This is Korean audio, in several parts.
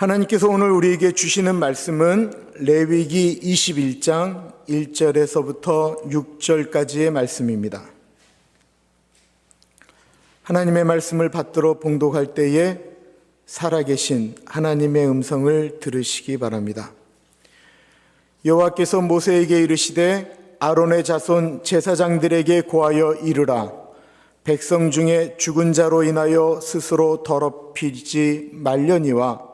하나님께서 오늘 우리에게 주시는 말씀은 레위기 21장 1절에서부터 6절까지의 말씀입니다. 하나님의 말씀을 받들어 봉독할 때에 살아계신 하나님의 음성을 들으시기 바랍니다. 여호와께서 모세에게 이르시되 아론의 자손 제사장들에게 고하여 이르라. 백성 중에 죽은 자로 인하여 스스로 더럽히지 말려니와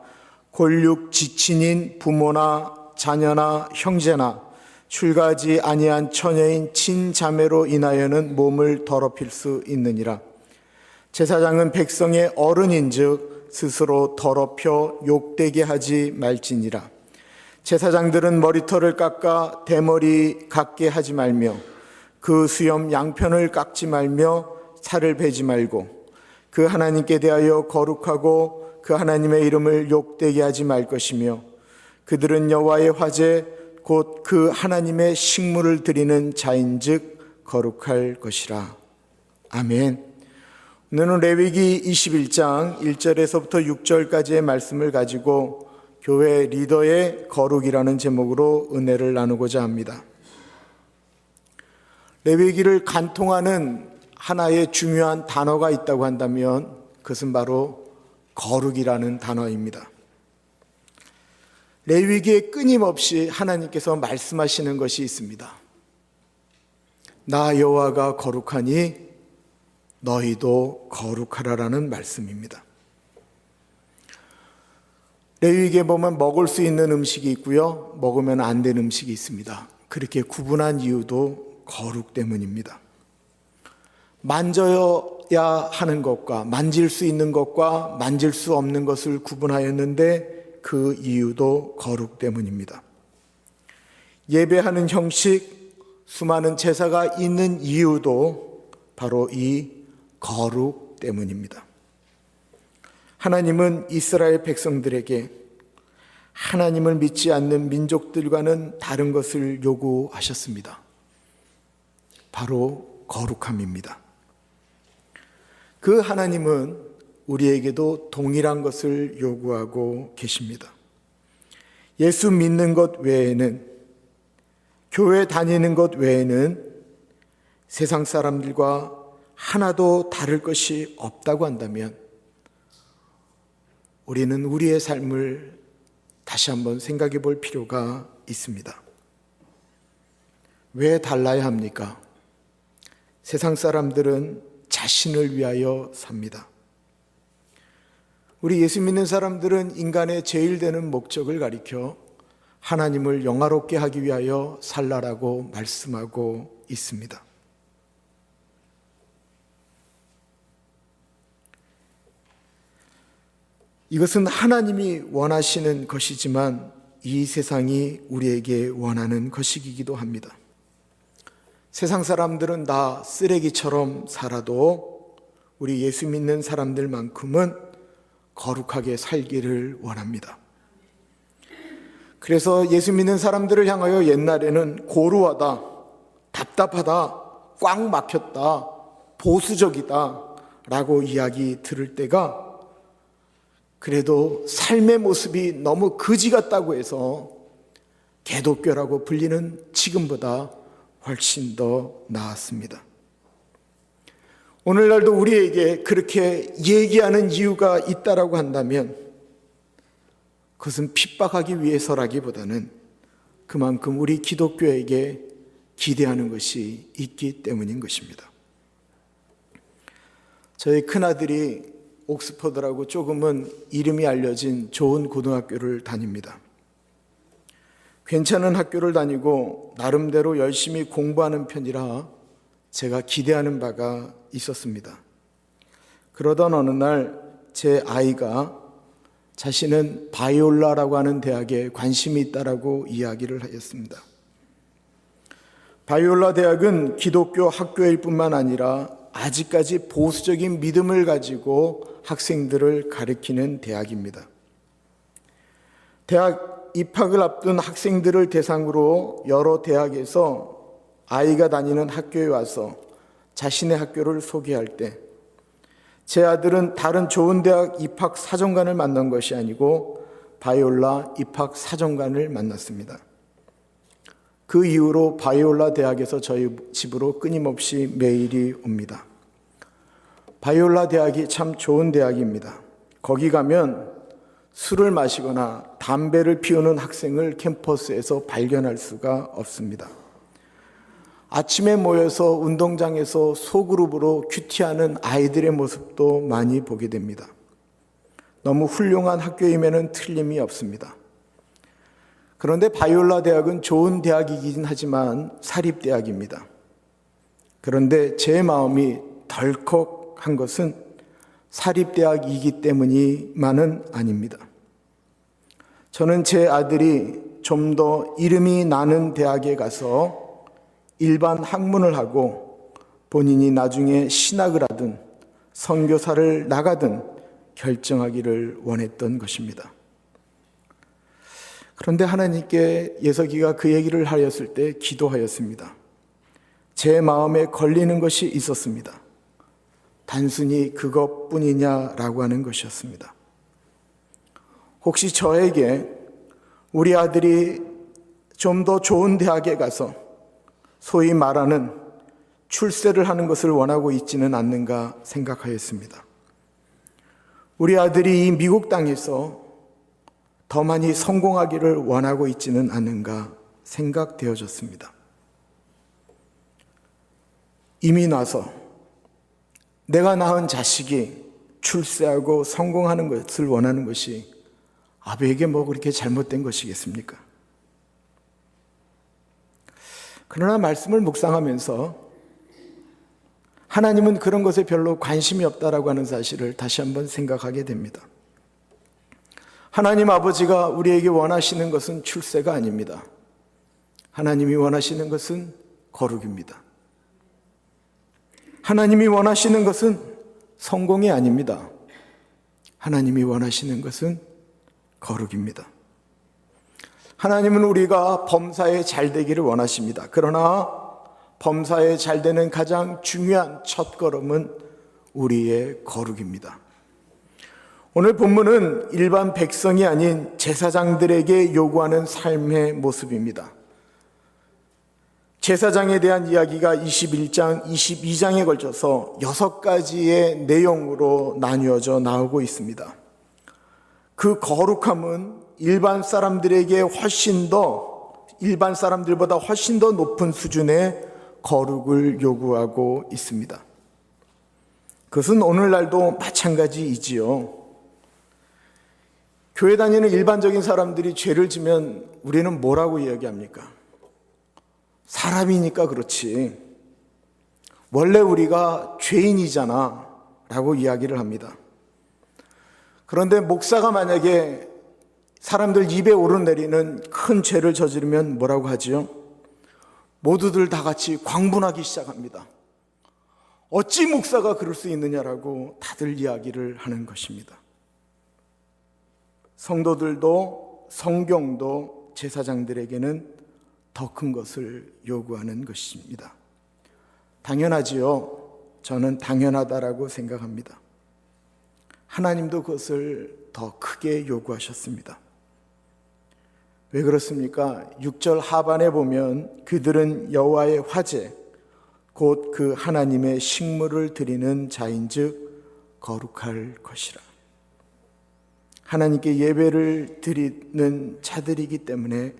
골육 지친인 부모나 자녀나 형제나 출가하지 아니한 처녀인 친자매로 인하여는 몸을 더럽힐 수 있느니라. 제사장은 백성의 어른인즉 스스로 더럽혀 욕되게 하지 말지니라. 제사장들은 머리털을 깎아 대머리 같게 하지 말며 그 수염 양편을 깎지 말며 살을 베지 말고 그 하나님께 대하여 거룩하고 그 하나님의 이름을 욕되게 하지 말 것이며 그들은 여호와의 화제 곧 그 하나님의 식물을 드리는 자인즉 거룩할 것이라. 아멘. 오늘은 레위기 21장 1절에서부터 6절까지의 말씀을 가지고 교회 리더의 거룩이라는 제목으로 은혜를 나누고자 합니다. 레위기를 간통하는 하나의 중요한 단어가 있다고 한다면 그것은 바로 거룩이라는 단어입니다. 레위기에 끊임없이 하나님께서 말씀하시는 것이 있습니다. 나 여호와가 거룩하니 너희도 거룩하라라는 말씀입니다. 레위기에 보면 먹을 수 있는 음식이 있고요, 먹으면 안 되는 음식이 있습니다. 그렇게 구분한 이유도 거룩 때문입니다. 만져야 하는 것과 만질 수 있는 것과 만질 수 없는 것을 구분하였는데 그 이유도 거룩 때문입니다. 예배하는 형식, 수많은 제사가 있는 이유도 바로 이 거룩 때문입니다. 하나님은 이스라엘 백성들에게 하나님을 믿지 않는 민족들과는 다른 것을 요구하셨습니다. 바로 거룩함입니다. 그 하나님은 우리에게도 동일한 것을 요구하고 계십니다. 예수 믿는 것 외에는, 교회 다니는 것 외에는 세상 사람들과 하나도 다를 것이 없다고 한다면 우리는 우리의 삶을 다시 한번 생각해 볼 필요가 있습니다. 왜 달라야 합니까? 세상 사람들은 자신을 위하여 삽니다. 우리 예수 믿는 사람들은 인간의 제일 되는 목적을 가리켜 하나님을 영화롭게 하기 위하여 살라라고 말씀하고 있습니다. 이것은 하나님이 원하시는 것이지만 이 세상이 우리에게 원하는 것이기도 합니다. 세상 사람들은 다 쓰레기처럼 살아도 우리 예수 믿는 사람들만큼은 거룩하게 살기를 원합니다. 그래서 예수 믿는 사람들을 향하여 옛날에는 고루하다, 답답하다, 꽉 막혔다, 보수적이다 라고 이야기 들을 때가 그래도 삶의 모습이 너무 거지 같다고 해서 개독교라고 불리는 지금보다 훨씬 더 나았습니다. 오늘날도 우리에게 그렇게 얘기하는 이유가 있다라고 한다면 그것은 핍박하기 위해서라기보다는 그만큼 우리 기독교에게 기대하는 것이 있기 때문인 것입니다. 저희 큰아들이 옥스퍼드라고 조금은 이름이 알려진 좋은 고등학교를 다닙니다. 괜찮은 학교를 다니고 나름대로 열심히 공부하는 편이라 제가 기대하는 바가 있었습니다. 그러던 어느 날 제 아이가 자신은 바이올라라고 하는 대학에 관심이 있다라고 이야기를 하였습니다. 바이올라 대학은 기독교 학교일 뿐만 아니라 아직까지 보수적인 믿음을 가지고 학생들을 가르치는 대학입니다. 대학 입학을 앞둔 학생들을 대상으로 여러 대학에서 아이가 다니는 학교에 와서 자신의 학교를 소개할 때 제 아들은 다른 좋은 대학 입학 사정관을 만난 것이 아니고 바이올라 입학 사정관을 만났습니다. 그 이후로 바이올라 대학에서 저희 집으로 끊임없이 메일이 옵니다. 바이올라 대학이 참 좋은 대학입니다. 거기 가면 술을 마시거나 담배를 피우는 학생을 캠퍼스에서 발견할 수가 없습니다. 아침에 모여서 운동장에서 소그룹으로 큐티하는 아이들의 모습도 많이 보게 됩니다. 너무 훌륭한 학교임에는 틀림이 없습니다. 그런데 바이올라 대학은 좋은 대학이긴 하지만 사립대학입니다. 그런데 제 마음이 덜컥한 것은 사립대학이기 때문이만은 아닙니다. 저는 제 아들이 좀 더 이름이 나는 대학에 가서 일반 학문을 하고 본인이 나중에 신학을 하든 선교사를 나가든 결정하기를 원했던 것입니다. 그런데 하나님께 예석이가 그 얘기를 하였을 때 기도하였습니다. 제 마음에 걸리는 것이 있었습니다. 단순히 그것뿐이냐라고 하는 것이었습니다. 혹시 저에게 우리 아들이 좀 더 좋은 대학에 가서 소위 말하는 출세를 하는 것을 원하고 있지는 않는가 생각하였습니다. 우리 아들이 이 미국 땅에서 더 많이 성공하기를 원하고 있지는 않은가 생각되어졌습니다. 이미 나서 내가 낳은 자식이 출세하고 성공하는 것을 원하는 것이 아버에게 뭐 그렇게 잘못된 것이겠습니까? 그러나 말씀을 묵상하면서 하나님은 그런 것에 별로 관심이 없다라고 하는 사실을 다시 한번 생각하게 됩니다. 하나님 아버지가 우리에게 원하시는 것은 출세가 아닙니다. 하나님이 원하시는 것은 거룩입니다. 하나님이 원하시는 것은 성공이 아닙니다. 하나님이 원하시는 것은 거룩입니다. 하나님은 우리가 범사에 잘 되기를 원하십니다. 그러나 범사에 잘 되는 가장 중요한 첫걸음은 우리의 거룩입니다. 오늘 본문은 일반 백성이 아닌 제사장들에게 요구하는 삶의 모습입니다. 제사장에 대한 이야기가 21장, 22장에 걸쳐서 6가지의 내용으로 나뉘어져 나오고 있습니다. 그 거룩함은 일반 사람들보다 훨씬 더 높은 수준의 거룩을 요구하고 있습니다. 그것은 오늘날도 마찬가지이지요. 교회 다니는 일반적인 사람들이 죄를 지면 우리는 뭐라고 이야기합니까? 사람이니까 그렇지. 원래 우리가 죄인이잖아 라고 이야기를 합니다. 그런데 목사가 만약에 사람들 입에 오르내리는 큰 죄를 저지르면 뭐라고 하지요? 모두들 다 같이 광분하기 시작합니다. 어찌 목사가 그럴 수 있느냐라고 다들 이야기를 하는 것입니다. 성도들도 성경도 제사장들에게는 더 큰 것을 요구하는 것입니다. 당연하지요. 저는 당연하다라고 생각합니다. 하나님도 그것을 더 크게 요구하셨습니다. 왜 그렇습니까? 6절 하반에 보면 그들은 여호와의 화제 곧 그 하나님의 식물을 드리는 자인즉 거룩할 것이라. 하나님께 예배를 드리는 자들이기 때문에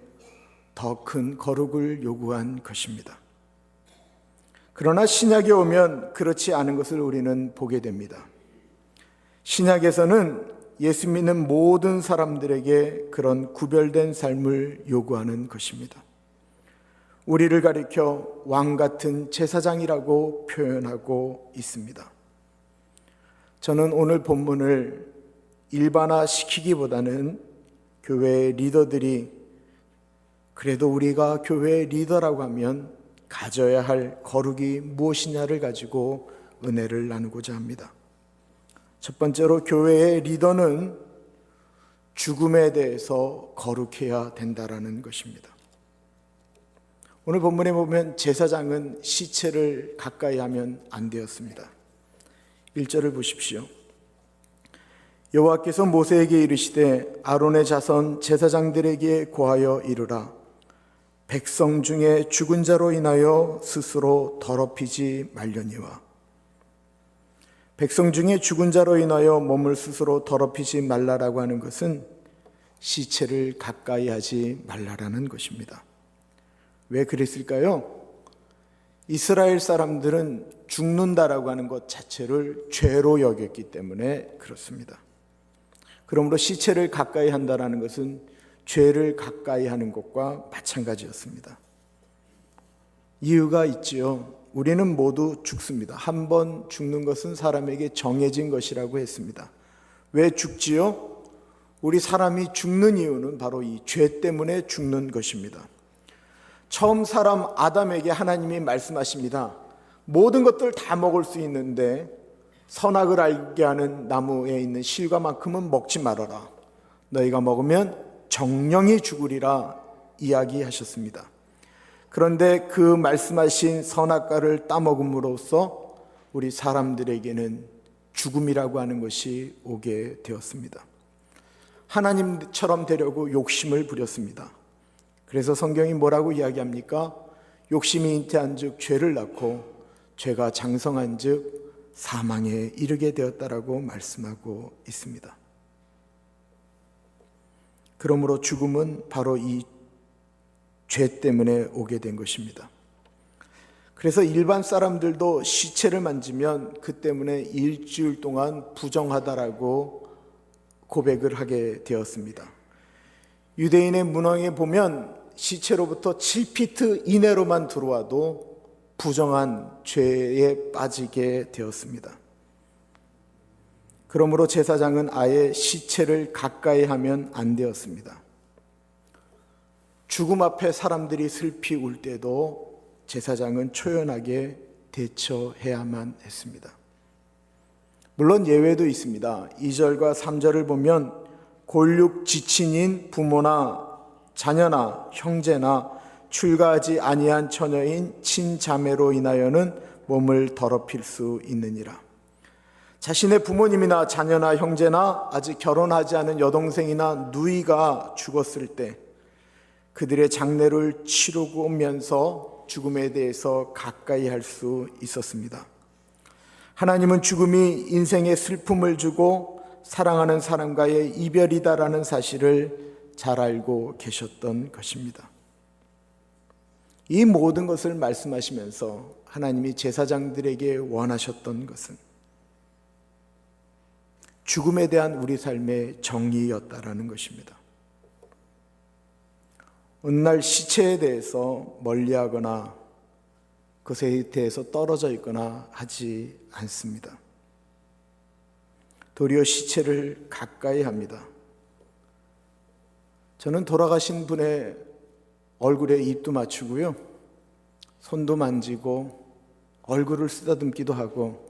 더 큰 거룩을 요구한 것입니다. 그러나 신약에 오면 그렇지 않은 것을 우리는 보게 됩니다. 신약에서는 예수 믿는 모든 사람들에게 그런 구별된 삶을 요구하는 것입니다. 우리를 가리켜 왕 같은 제사장이라고 표현하고 있습니다. 저는 오늘 본문을 일반화시키기보다는 교회의 리더들이 그래도 우리가 교회의 리더라고 하면 가져야 할 거룩이 무엇이냐를 가지고 은혜를 나누고자 합니다. 첫 번째로 교회의 리더는 죽음에 대해서 거룩해야 된다라는 것입니다. 오늘 본문에 보면 제사장은 시체를 가까이 하면 안 되었습니다. 1절을 보십시오. 여호와께서 모세에게 이르시되 아론의 자손 제사장들에게 고하여 이르라. 백성 중에 죽은 자로 인하여 스스로 더럽히지 말려니와. 백성 중에 죽은 자로 인하여 몸을 스스로 더럽히지 말라라고 하는 것은 시체를 가까이 하지 말라라는 것입니다. 왜 그랬을까요? 이스라엘 사람들은 죽는다라고 하는 것 자체를 죄로 여겼기 때문에 그렇습니다. 그러므로 시체를 가까이 한다라는 것은 죄를 가까이 하는 것과 마찬가지였습니다. 이유가 있지요. 우리는 모두 죽습니다. 한 번 죽는 것은 사람에게 정해진 것이라고 했습니다. 왜 죽지요? 우리 사람이 죽는 이유는 바로 이 죄 때문에 죽는 것입니다. 처음 사람 아담에게 하나님이 말씀하십니다. 모든 것들 다 먹을 수 있는데 선악을 알게 하는 나무에 있는 실과만큼은 먹지 말아라. 너희가 먹으면 정령이 죽으리라 이야기하셨습니다. 그런데 그 말씀하신 선악과를 따먹음으로써 우리 사람들에게는 죽음이라고 하는 것이 오게 되었습니다. 하나님처럼 되려고 욕심을 부렸습니다. 그래서 성경이 뭐라고 이야기합니까? 욕심이 잉태한 즉 죄를 낳고 죄가 장성한 즉 사망에 이르게 되었다라고 말씀하고 있습니다. 그러므로 죽음은 바로 이 죄 때문에 오게 된 것입니다. 그래서 일반 사람들도 시체를 만지면 그 때문에 일주일 동안 부정하다라고 고백을 하게 되었습니다. 유대인의 문헌에 보면 시체로부터 7피트 이내로만 들어와도 부정한 죄에 빠지게 되었습니다. 그러므로 제사장은 아예 시체를 가까이 하면 안 되었습니다. 죽음 앞에 사람들이 슬피 울 때도 제사장은 초연하게 대처해야만 했습니다. 물론 예외도 있습니다. 2절과 3절을 보면 골육 지친인 부모나 자녀나 형제나 출가하지 아니한 처녀인 친자매로 인하여는 몸을 더럽힐 수 있느니라. 자신의 부모님이나 자녀나 형제나 아직 결혼하지 않은 여동생이나 누이가 죽었을 때 그들의 장례를 치르면서 죽음에 대해서 가까이 할 수 있었습니다. 하나님은 죽음이 인생의 슬픔을 주고 사랑하는 사람과의 이별이다라는 사실을 잘 알고 계셨던 것입니다. 이 모든 것을 말씀하시면서 하나님이 제사장들에게 원하셨던 것은 죽음에 대한 우리 삶의 정의였다라는 것입니다. 어느 날 시체에 대해서 멀리하거나 그것에 대해서 떨어져 있거나 하지 않습니다. 도리어 시체를 가까이 합니다. 저는 돌아가신 분의 얼굴에 입도 맞추고요, 손도 만지고 얼굴을 쓰다듬기도 하고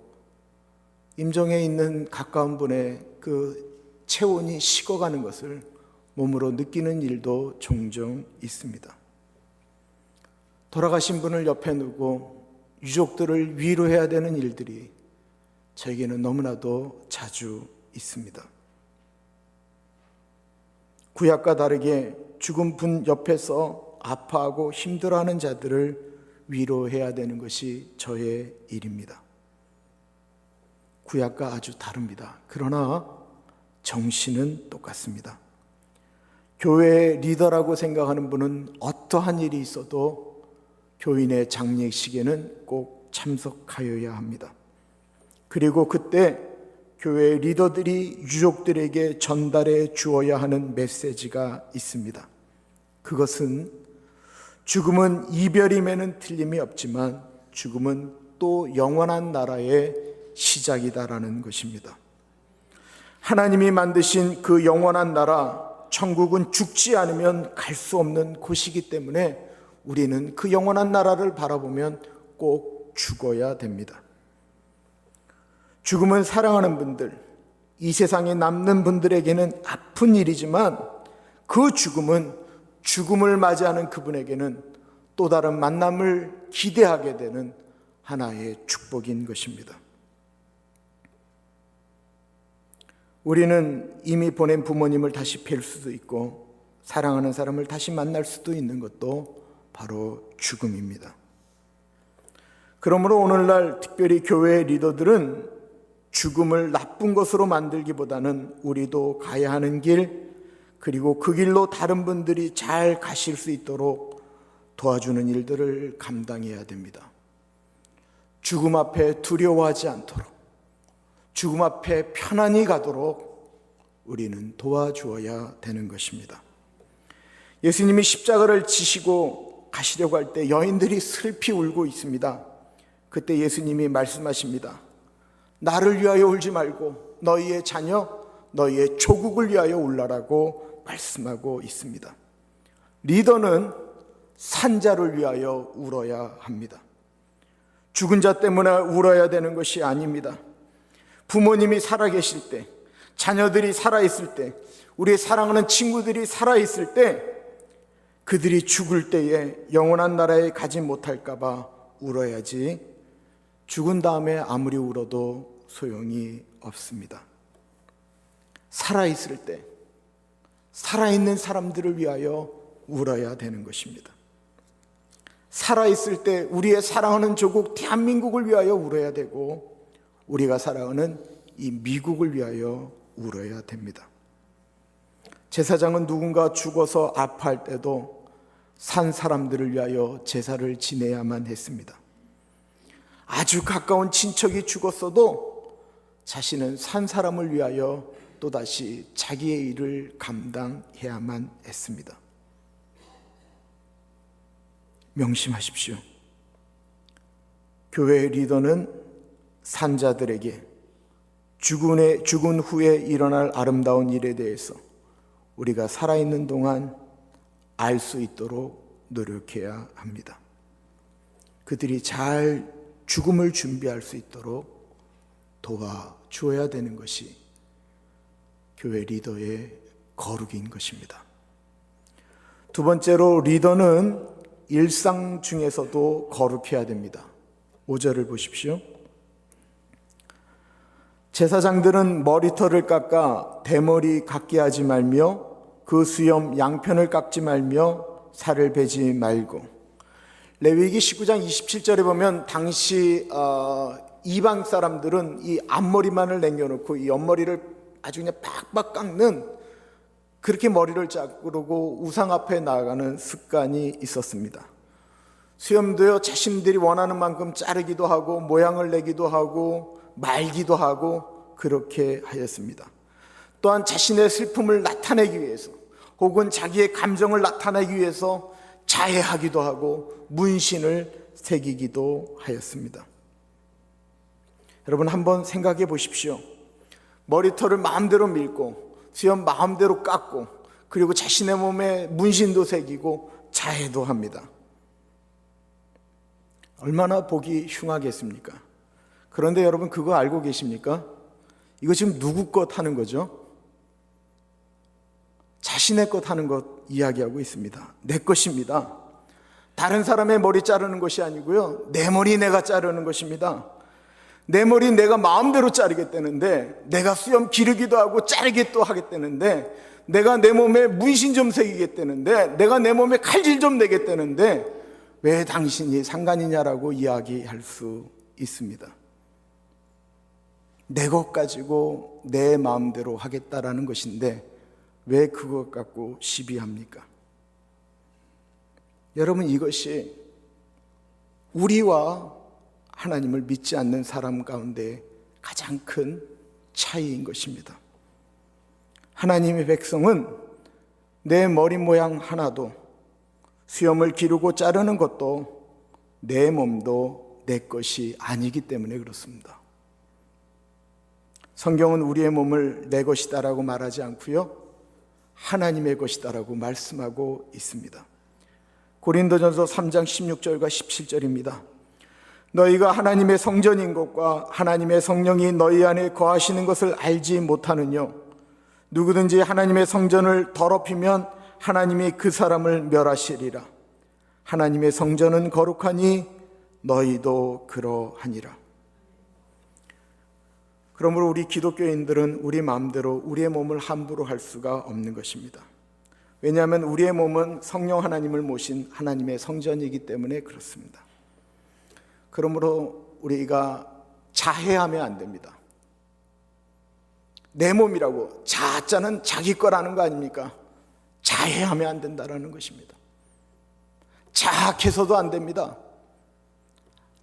임종에 있는 가까운 분의 그 체온이 식어가는 것을 몸으로 느끼는 일도 종종 있습니다. 돌아가신 분을 옆에 두고 유족들을 위로해야 되는 일들이 저에게는 너무나도 자주 있습니다. 구약과 다르게 죽은 분 옆에서 아파하고 힘들어하는 자들을 위로해야 되는 것이 저의 일입니다. 구약과 아주 다릅니다. 그러나 정신은 똑같습니다. 교회의 리더라고 생각하는 분은 어떠한 일이 있어도 교인의 장례식에는 꼭 참석하여야 합니다. 그리고 그때 교회 리더들이 유족들에게 전달해 주어야 하는 메시지가 있습니다. 그것은 죽음은 이별임에는 틀림이 없지만 죽음은 또 영원한 나라의 시작이다라는 것입니다. 하나님이 만드신 그 영원한 나라, 천국은 죽지 않으면 갈 수 없는 곳이기 때문에 우리는 그 영원한 나라를 바라보면 꼭 죽어야 됩니다. 죽음은 사랑하는 분들, 이 세상에 남는 분들에게는 아픈 일이지만 그 죽음은 죽음을 맞이하는 그분에게는 또 다른 만남을 기대하게 되는 하나의 축복인 것입니다. 우리는 이미 보낸 부모님을 다시 뵐 수도 있고 사랑하는 사람을 다시 만날 수도 있는 것도 바로 죽음입니다. 그러므로 오늘날 특별히 교회의 리더들은 죽음을 나쁜 것으로 만들기보다는 우리도 가야 하는 길, 그리고 그 길로 다른 분들이 잘 가실 수 있도록 도와주는 일들을 감당해야 됩니다. 죽음 앞에 두려워하지 않도록, 죽음 앞에 편안히 가도록 우리는 도와주어야 되는 것입니다. 예수님이 십자가를 지시고 가시려고 할 때 여인들이 슬피 울고 있습니다. 그때 예수님이 말씀하십니다. 나를 위하여 울지 말고 너희의 자녀, 너희의 조국을 위하여 울라라고 말씀하고 있습니다. 리더는 산자를 위하여 울어야 합니다. 죽은 자 때문에 울어야 되는 것이 아닙니다. 부모님이 살아계실 때, 자녀들이 살아있을 때, 우리의 사랑하는 친구들이 살아있을 때, 그들이 죽을 때에 영원한 나라에 가지 못할까 봐 울어야지, 죽은 다음에 아무리 울어도 소용이 없습니다. 살아있을 때 살아있는 사람들을 위하여 울어야 되는 것입니다. 살아있을 때 우리의 사랑하는 조국 대한민국을 위하여 울어야 되고, 우리가 사랑하는 이 미국을 위하여 울어야 됩니다. 제사장은 누군가 죽어서 아파할 때도 산 사람들을 위하여 제사를 지내야만 했습니다. 아주 가까운 친척이 죽었어도 자신은 산 사람을 위하여 또다시 자기의 일을 감당해야만 했습니다. 명심하십시오. 교회의 리더는 산자들에게 죽은 후에 일어날 아름다운 일에 대해서 우리가 살아있는 동안 알 수 있도록 노력해야 합니다. 그들이 잘 죽음을 준비할 수 있도록 도와주어야 되는 것이 교회 리더의 거룩인 것입니다. 두 번째로, 리더는 일상 중에서도 거룩해야 됩니다. 5절을 보십시오. 제사장들은 머리털을 깎아 대머리 같게 하지 말며 그 수염 양편을 깎지 말며 살을 베지 말고. 레위기 19장 27절에 보면 당시 이방 사람들은 이 앞머리만을 남겨놓고 이 옆머리를 아주 그냥 팍팍 깎는, 그렇게 머리를 자르고 우상 앞에 나아가는 습관이 있었습니다. 수염도요, 자신들이 원하는 만큼 자르기도 하고 모양을 내기도 하고 말기도 하고 그렇게 하였습니다. 또한 자신의 슬픔을 나타내기 위해서 혹은 자기의 감정을 나타내기 위해서 자해하기도 하고 문신을 새기기도 하였습니다. 여러분, 한번 생각해 보십시오. 머리털을 마음대로 밀고 수염 마음대로 깎고 그리고 자신의 몸에 문신도 새기고 자해도 합니다. 얼마나 보기 흉하겠습니까? 그런데 여러분, 그거 알고 계십니까? 이거 지금 누구 것 하는 거죠? 자신의 것 하는 것 이야기하고 있습니다. 내 것입니다. 다른 사람의 머리 자르는 것이 아니고요, 내 머리 내가 자르는 것입니다. 내 머리 내가 마음대로 자르겠다는데, 내가 수염 기르기도 하고 자르기도 하겠다는데, 내가 내 몸에 문신 좀 새기겠다는데, 내가 내 몸에 칼질 좀 내겠다는데 왜 당신이 상관이냐라고 이야기할 수 있습니다. 내 것 가지고 내 마음대로 하겠다라는 것인데 왜 그것 갖고 시비합니까? 여러분, 이것이 우리와 하나님을 믿지 않는 사람 가운데 가장 큰 차이인 것입니다. 하나님의 백성은 내 머리 모양 하나도, 수염을 기르고 자르는 것도, 내 몸도 내 것이 아니기 때문에 그렇습니다. 성경은 우리의 몸을 내 것이다라고 말하지 않고요, 하나님의 것이다라고 말씀하고 있습니다. 고린도전서 3장 16절과 17절입니다. 너희가 하나님의 성전인 것과 하나님의 성령이 너희 안에 거하시는 것을 알지 못하느뇨? 누구든지 하나님의 성전을 더럽히면 하나님이 그 사람을 멸하시리라. 하나님의 성전은 거룩하니 너희도 그러하니라. 그러므로 우리 기독교인들은 우리 마음대로 우리의 몸을 함부로 할 수가 없는 것입니다. 왜냐하면 우리의 몸은 성령 하나님을 모신 하나님의 성전이기 때문에 그렇습니다. 그러므로 우리가 자해하면 안 됩니다. 내 몸이라고, 자자는 자기 거라는 거 아닙니까? 자해하면 안 된다라는 것입니다. 자학해서도 안 됩니다.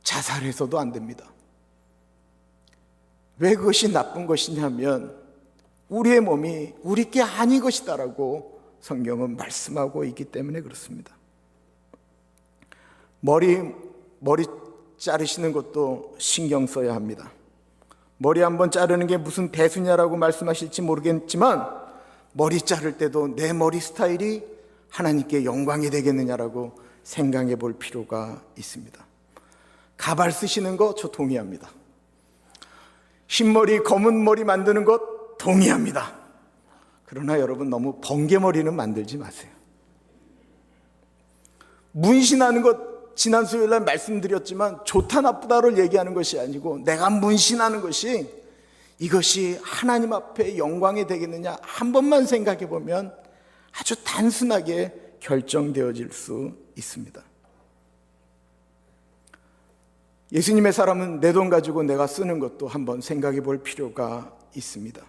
자살해서도 안 됩니다. 왜 그것이 나쁜 것이냐면 우리의 몸이 우리 게 아닌 것이다라고 성경은 말씀하고 있기 때문에 그렇습니다. 머리 자르시는 것도 신경 써야 합니다. 머리 한번 자르는 게 무슨 대수냐라고 말씀하실지 모르겠지만 머리 자를 때도 내 머리 스타일이 하나님께 영광이 되겠느냐라고 생각해 볼 필요가 있습니다. 가발 쓰시는 거 저 동의합니다. 흰머리, 검은 머리 만드는 것 동의합니다. 그러나 여러분 너무 번개머리는 만들지 마세요. 문신하는 것 지난 수요일날 말씀드렸지만 좋다 나쁘다를 얘기하는 것이 아니고 내가 문신하는 것이 이것이 하나님 앞에 영광이 되겠느냐 한 번만 생각해 보면 아주 단순하게 결정되어질 수 있습니다. 예수님의 사람은 내 돈 가지고 내가 쓰는 것도 한번 생각해 볼 필요가 있습니다.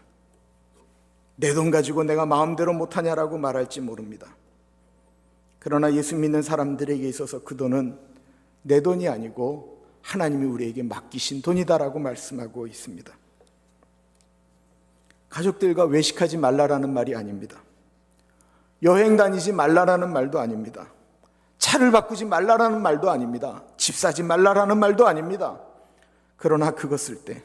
내 돈 가지고 내가 마음대로 못하냐라고 말할지 모릅니다. 그러나 예수 믿는 사람들에게 있어서 그 돈은 내 돈이 아니고 하나님이 우리에게 맡기신 돈이다라고 말씀하고 있습니다. 가족들과 외식하지 말라라는 말이 아닙니다. 여행 다니지 말라라는 말도 아닙니다. 차를 바꾸지 말라라는 말도 아닙니다. 집 사지 말라라는 말도 아닙니다. 그러나 그거 쓸 때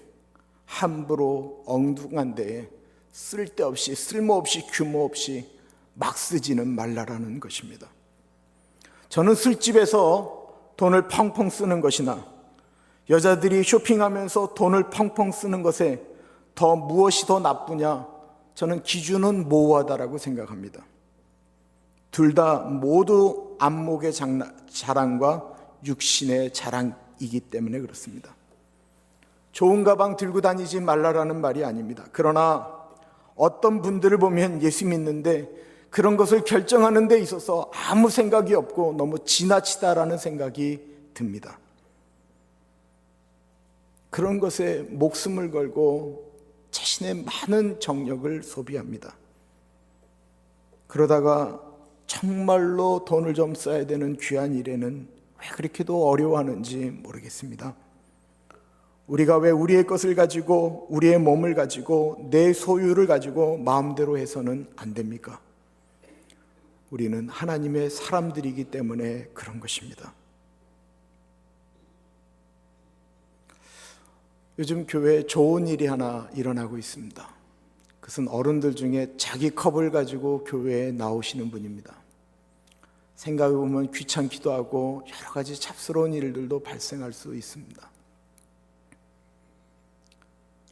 함부로 엉뚱한 데에 쓸데없이 쓸모없이 규모 없이 막 쓰지는 말라라는 것입니다. 저는 술집에서 돈을 펑펑 쓰는 것이나 여자들이 쇼핑하면서 돈을 펑펑 쓰는 것에 더 무엇이 더 나쁘냐, 저는 기준은 모호하다라고 생각합니다. 둘 다 모두 안목의 자랑과 육신의 자랑이기 때문에 그렇습니다. 좋은 가방 들고 다니지 말라라는 말이 아닙니다. 그러나 어떤 분들을 보면 예수 믿는데 그런 것을 결정하는 데 있어서 아무 생각이 없고 너무 지나치다라는 생각이 듭니다. 그런 것에 목숨을 걸고 자신의 많은 정력을 소비합니다. 그러다가 정말로 돈을 좀 써야 되는 귀한 일에는 왜 그렇게도 어려워하는지 모르겠습니다. 우리가 왜 우리의 것을 가지고, 우리의 몸을 가지고, 내 소유를 가지고 마음대로 해서는 안 됩니까? 우리는 하나님의 사람들이기 때문에 그런 것입니다. 요즘 교회에 좋은 일이 하나 일어나고 있습니다. 그것은 어른들 중에 자기 컵을 가지고 교회에 나오시는 분입니다. 생각해보면 귀찮기도 하고 여러 가지 잡스러운 일들도 발생할 수 있습니다.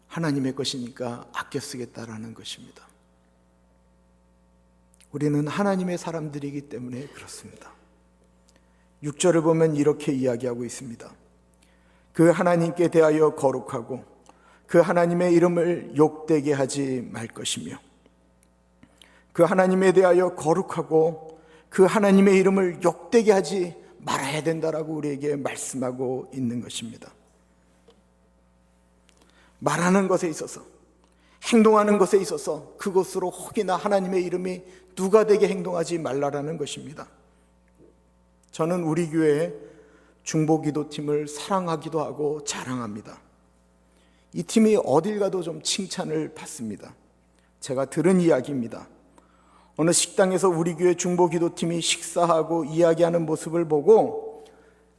하나님의 것이니까 아껴 쓰겠다라는 것입니다. 우리는 하나님의 사람들이기 때문에 그렇습니다. 6절을 보면 이렇게 이야기하고 있습니다. 그 하나님께 대하여 거룩하고 그 하나님의 이름을 욕되게 하지 말 것이며, 그 하나님에 대하여 거룩하고 그 하나님의 이름을 욕되게 하지 말아야 된다라고 우리에게 말씀하고 있는 것입니다. 말하는 것에 있어서, 행동하는 것에 있어서 그것으로 혹이나 하나님의 이름이 누가 되게 행동하지 말라라는 것입니다. 저는 우리 교회의 중보기도팀을 사랑하기도 하고 자랑합니다. 이 팀이 어딜 가도 좀 칭찬을 받습니다. 제가 들은 이야기입니다. 어느 식당에서 우리 교회 중보기도팀이 식사하고 이야기하는 모습을 보고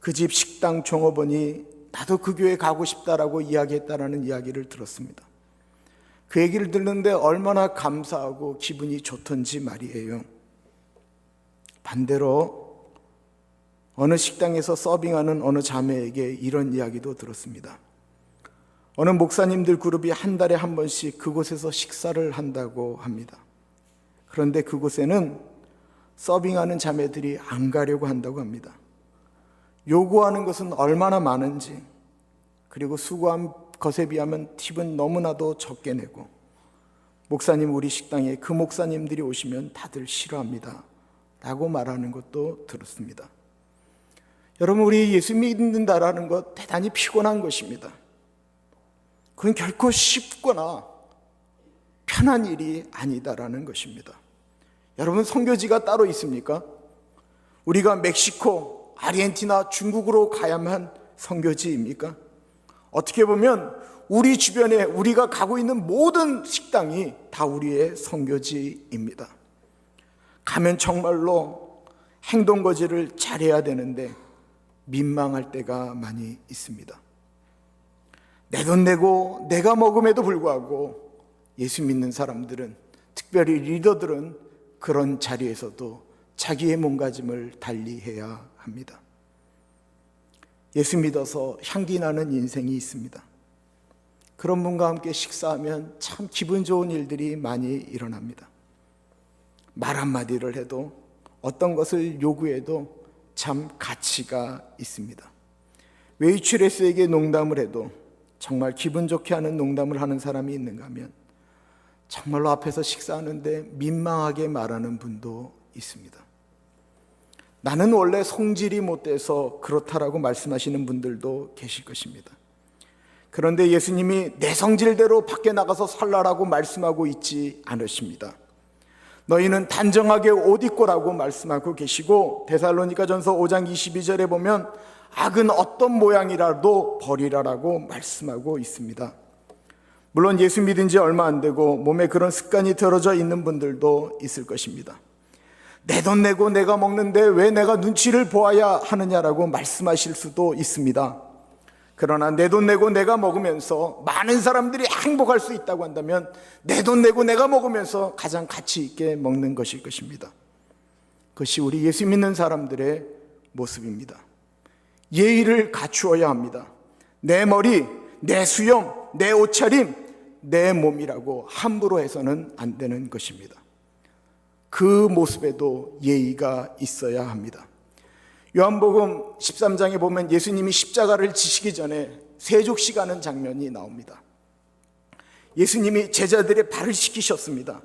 그 집 식당 종업원이 나도 그 교회 가고 싶다라고 이야기했다라는 이야기를 들었습니다. 그 얘기를 듣는데 얼마나 감사하고 기분이 좋던지 말이에요. 반대로 어느 식당에서 서빙하는 어느 자매에게 이런 이야기도 들었습니다. 어느 목사님들 그룹이 한 달에 한 번씩 그곳에서 식사를 한다고 합니다. 그런데 그곳에는 서빙하는 자매들이 안 가려고 한다고 합니다. 요구하는 것은 얼마나 많은지, 그리고 수고한 것에 비하면 팁은 너무나도 적게 내고, 목사님 우리 식당에 그 목사님들이 오시면 다들 싫어합니다 라고 말하는 것도 들었습니다. 여러분, 우리 예수 믿는다라는 것 대단히 피곤한 것입니다. 그건 결코 쉽거나 편한 일이 아니다라는 것입니다. 여러분, 선교지가 따로 있습니까? 우리가 멕시코, 아르헨티나, 중국으로 가야만 선교지입니까? 어떻게 보면 우리 주변에 우리가 가고 있는 모든 식당이 다 우리의 선교지입니다. 가면 정말로 행동거지를 잘해야 되는데 민망할 때가 많이 있습니다. 내 돈 내고 내가 먹음에도 불구하고 예수 믿는 사람들은, 특별히 리더들은 그런 자리에서도 자기의 몸가짐을 달리해야 합니다. 예수 믿어서 향기 나는 인생이 있습니다. 그런 분과 함께 식사하면 참 기분 좋은 일들이 많이 일어납니다. 말 한마디를 해도, 어떤 것을 요구해도 참 가치가 있습니다. 웨이트레스에게 농담을 해도 정말 기분 좋게 하는 농담을 하는 사람이 있는가 하면 정말로 앞에서 식사하는데 민망하게 말하는 분도 있습니다. 나는 원래 성질이 못돼서 그렇다라고 말씀하시는 분들도 계실 것입니다. 그런데 예수님이 내 성질대로 밖에 나가서 살라라고 말씀하고 있지 않으십니다. 너희는 단정하게 옷 입고라고 말씀하고 계시고, 데살로니가전서 5장 22절에 보면 악은 어떤 모양이라도 버리라라고 말씀하고 있습니다. 물론 예수 믿은 지 얼마 안 되고 몸에 그런 습관이 들어져 있는 분들도 있을 것입니다. 내 돈 내고 내가 먹는데 왜 내가 눈치를 보아야 하느냐라고 말씀하실 수도 있습니다. 그러나 내 돈 내고 내가 먹으면서 많은 사람들이 행복할 수 있다고 한다면 내 돈 내고 내가 먹으면서 가장 가치 있게 먹는 것일 것입니다. 그것이 우리 예수 믿는 사람들의 모습입니다. 예의를 갖추어야 합니다. 내 머리, 내 수염, 내 옷차림, 내 몸이라고 함부로 해서는 안 되는 것입니다. 그 모습에도 예의가 있어야 합니다. 요한복음 13장에 보면 예수님이 십자가를 지시기 전에 세족시 가는 장면이 나옵니다. 예수님이 제자들의 발을 씻기셨습니다.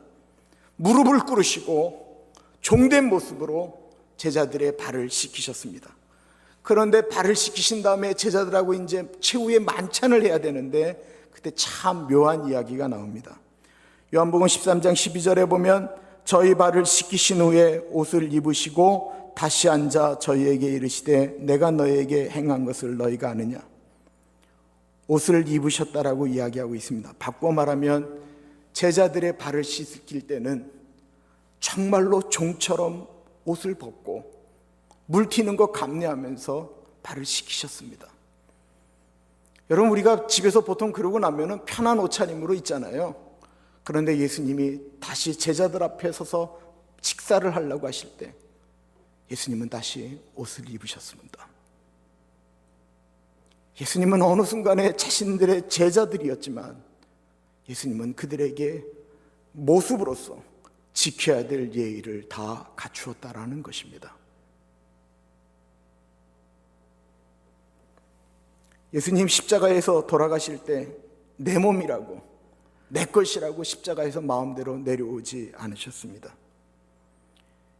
무릎을 꿇으시고 종된 모습으로 제자들의 발을 씻기셨습니다. 그런데 발을 씻기신 다음에 제자들하고 이제 최후의 만찬을 해야 되는데, 그때 참 묘한 이야기가 나옵니다. 요한복음 13장 12절에 보면 저희 발을 씻기신 후에 옷을 입으시고 다시 앉아 저희에게 이르시되 내가 너희에게 행한 것을 너희가 아느냐. 옷을 입으셨다라고 이야기하고 있습니다. 바꿔 말하면 제자들의 발을 씻길 때는 정말로 종처럼 옷을 벗고 물 튀는 거 감내하면서 발을 씻기셨습니다. 여러분, 우리가 집에서 보통 그러고 나면 편한 옷차림으로 있잖아요. 그런데 예수님이 다시 제자들 앞에 서서 식사를 하려고 하실 때 예수님은 다시 옷을 입으셨습니다. 예수님은 어느 순간에 자신들의 제자들이었지만 예수님은 그들에게 모습으로서 지켜야 될 예의를 다 갖추었다라는 것입니다. 예수님 십자가에서 돌아가실 때 내 몸이라고, 내 것이라고 십자가에서 마음대로 내려오지 않으셨습니다.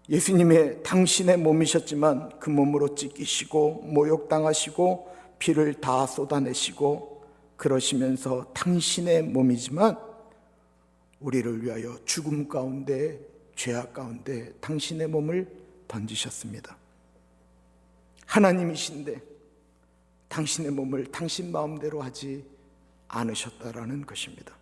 예수님의 당신의 몸이셨지만 그 몸으로 찢기시고 모욕당하시고 피를 다 쏟아내시고 그러시면서 당신의 몸이지만 우리를 위하여 죽음 가운데, 죄악 가운데 당신의 몸을 던지셨습니다. 하나님이신데 당신의 몸을 당신 마음대로 하지 않으셨다라는 것입니다.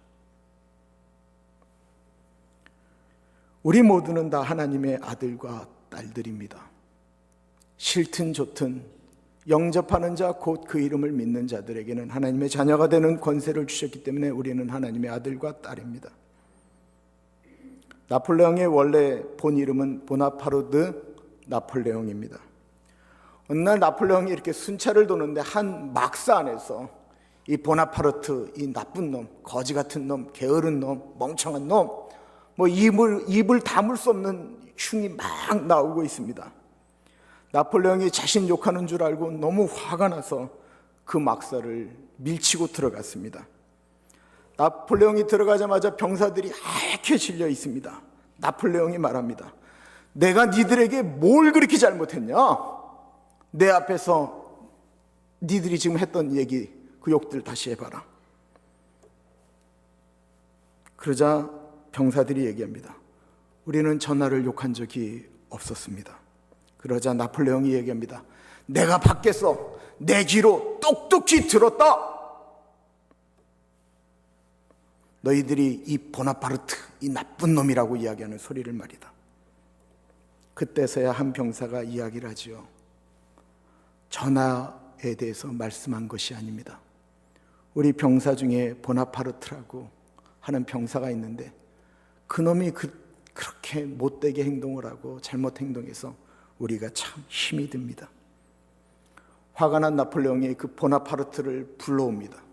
우리 모두는 다 하나님의 아들과 딸들입니다. 싫든 좋든 영접하는 자 곧 그 이름을 믿는 자들에게는 하나님의 자녀가 되는 권세를 주셨기 때문에 우리는 하나님의 아들과 딸입니다. 나폴레옹의 원래 본 이름은 보나파르트 나폴레옹입니다. 어느 날 나폴레옹이 이렇게 순찰을 도는데 한 막사 안에서 이 보나파르트, 이 나쁜 놈, 거지 같은 놈, 게으른 놈, 멍청한 놈, 뭐 입을 다물 수 없는 흉이 막 나오고 있습니다. 나폴레옹이 자신 욕하는 줄 알고 너무 화가 나서 그 막사를 밀치고 들어갔습니다. 나폴레옹이 들어가자마자 병사들이 하얗게 질려 있습니다. 나폴레옹이 말합니다. 내가 니들에게 뭘 그렇게 잘못했냐? 내 앞에서 니들이 지금 했던 얘기, 그 욕들 다시 해봐라. 그러자 병사들이 얘기합니다. 우리는 전하를 욕한 적이 없었습니다. 그러자 나폴레옹이 얘기합니다. 내가 밖에서 내 귀로 똑똑히 들었다. 너희들이 이 보나파르트, 이 나쁜 놈이라고 이야기하는 소리를 말이다. 그때서야 한 병사가 이야기를 하지요. 전하에 대해서 말씀한 것이 아닙니다. 우리 병사 중에 보나파르트라고 하는 병사가 있는데 그놈이 그렇게 못되게 행동을 하고 잘못 행동해서 우리가 참 힘이 듭니다. 화가 난 나폴레옹이 그 보나파르트를 불러옵니다.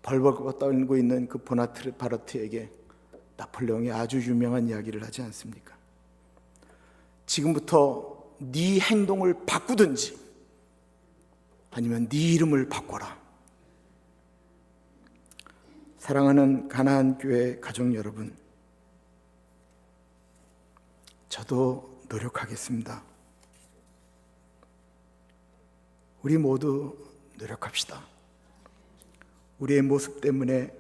벌벌 떨고 있는 그 보나파르트에게 나폴레옹이 아주 유명한 이야기를 하지 않습니까? 지금부터 네 행동을 바꾸든지 아니면 네 이름을 바꿔라. 사랑하는 가나안 교회 가족 여러분, 저도 노력하겠습니다. 우리 모두 노력합시다. 우리의 모습 때문에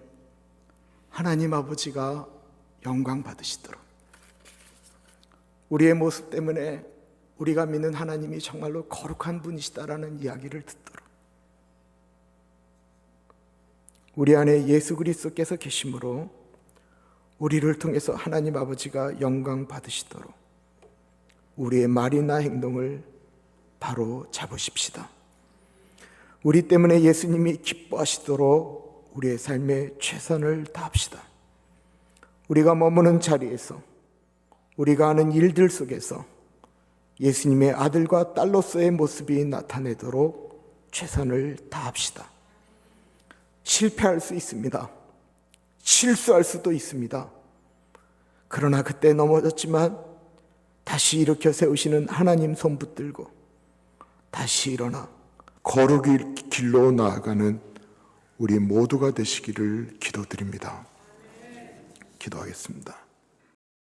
하나님 아버지가 영광 받으시도록, 우리의 모습 때문에 우리가 믿는 하나님이 정말로 거룩한 분이시다라는 이야기를 듣도록, 우리 안에 예수 그리스도께서 계심으로 우리를 통해서 하나님 아버지가 영광 받으시도록 우리의 말이나 행동을 바로 잡으십시다. 우리 때문에 예수님이 기뻐하시도록 우리의 삶에 최선을 다합시다. 우리가 머무는 자리에서, 우리가 하는 일들 속에서 예수님의 아들과 딸로서의 모습이 나타내도록 최선을 다합시다. 실패할 수 있습니다. 실수할 수도 있습니다. 그러나 그때 넘어졌지만 다시 일으켜 세우시는 하나님 손 붙들고 다시 일어나 거룩의 길로 나아가는 우리 모두가 되시기를 기도드립니다. 기도하겠습니다.